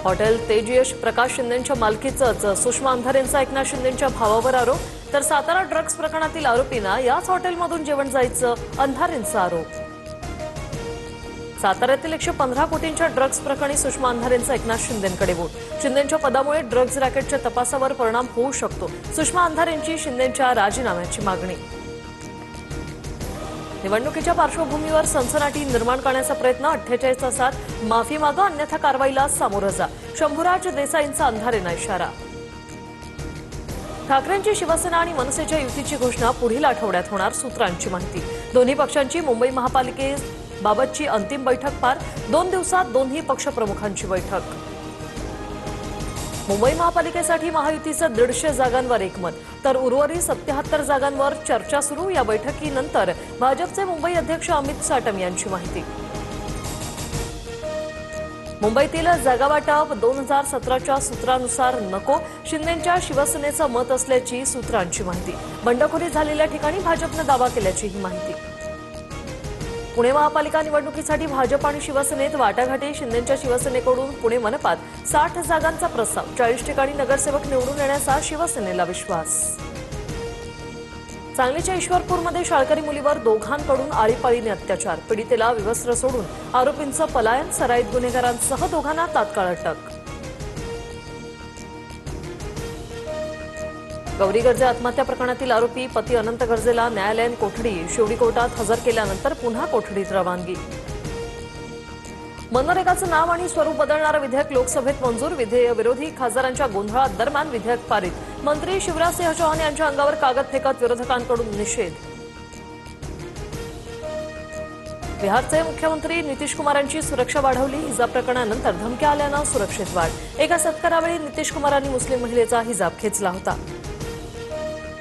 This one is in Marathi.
हॉटेल तेजयश प्रकाश शिंदेंच्या मालकीचंच सुषमा अंधारेंचा एकनाथ शिंदेंच्या भावावर आरोप, तर सातारा ड्रग्ज प्रकरणातील आरोपींना याच हॉटेलमधून जेवण जायचं, अंधारेंचा आरोप। साताऱ्यातील 115 कोटींच्या ड्रग्ज प्रकरणी सुषमा अंधारेंचा एकनाथ शिंदेंकडे बोट। शिंदेंच्या पदामुळे ड्रग्ज रॅकेटच्या तपासावर परिणाम होऊ शकतो, सुषमा अंधारेंची शिंदेंच्या राजीनाम्याची मागणी। निवडणुकीच्या पार्श्वभूमीवर सनसनाटी निर्माण करण्याचा प्रयत्न, 48 तासात माफी मागा अन्यथा कारवाईला सामोरं जा, शंभूराज देसाईंचा अंधारेंना इशारा। ठाकरेंची शिवसेना आणि मनसेच्या युतीची घोषणा पुढील आठवड्यात होणार, सूत्रांची माहिती। दोन्ही पक्षांची मुंबई महापालिकेबाबतची अंतिम बैठक पार, 2 दिवसात दोन्ही पक्षप्रमुखांची बैठक। मुंबई महापालिकेसाठी महायुतीचं 150 जागांवर एकमत, तर उर्वरित 77 जागांवर चर्चा सुरू। या बैठकीनंतर भाजपचे मुंबई अध्यक्ष अमित साटम यांची माहिती। मुंबईतील जागावाटप 2017च्या सूत्रानुसार नको, शिंदेंच्या शिवसेनेचं मत असल्याची सूत्रांची माहिती। बंडखोरी झालेल्या ठिकाणी भाजपनं दावा केल्याचीही माहिती। पुणे महापालिका निवडणुकीसाठी भाजप आणि शिवसेनेत वाटाघाटी, शिंदेंच्या शिवसेनेकडून पुणे मनपात 60 जागांचा प्रस्ताव, 40 ठिकाणी नगरसेवक निवडून येण्याचा शिवसेनेला विश्वास। सांगलीच्या ईश्वरपूरमध्ये शाळकरी मुलीवर दोघांकडून आळीपाळीने अत्याचार, पीडितेला विवस्त्र सोडून आरोपींचं पलायन, सराईत गुन्हेगारांसह दोघांना तात्काळ अटक। गौरी गर्जे आत्महत्या प्रकरणातील आरोपी पती अनंत गर्जेला न्यायालयीन कोठडी, शिवडी कोर्टात हजर केल्यानंतर पुन्हा कोठडीत रवानगी। मनरेगाचं नाव आणि स्वरूप बदलणारं विधेयक लोकसभेत मंजूर, विरोधी खासदारांच्या गोंधळात दरम्यान विधेयक पारित। मंत्री शिवराजसिंह चौहान यांच्या अंगावर कागद फेकत विरोधकांकडून निषेध। बिहारचे मुख्यमंत्री नितीश कुमार यांची सुरक्षा वाढवली, हिजाब प्रकरणानंतर धमक्या आल्यानं सुरक्षेत वाढ। एका सत्कारावेळी नितीश कुमारांनी मुस्लिम महिलेचा हिजाब खेचला होता।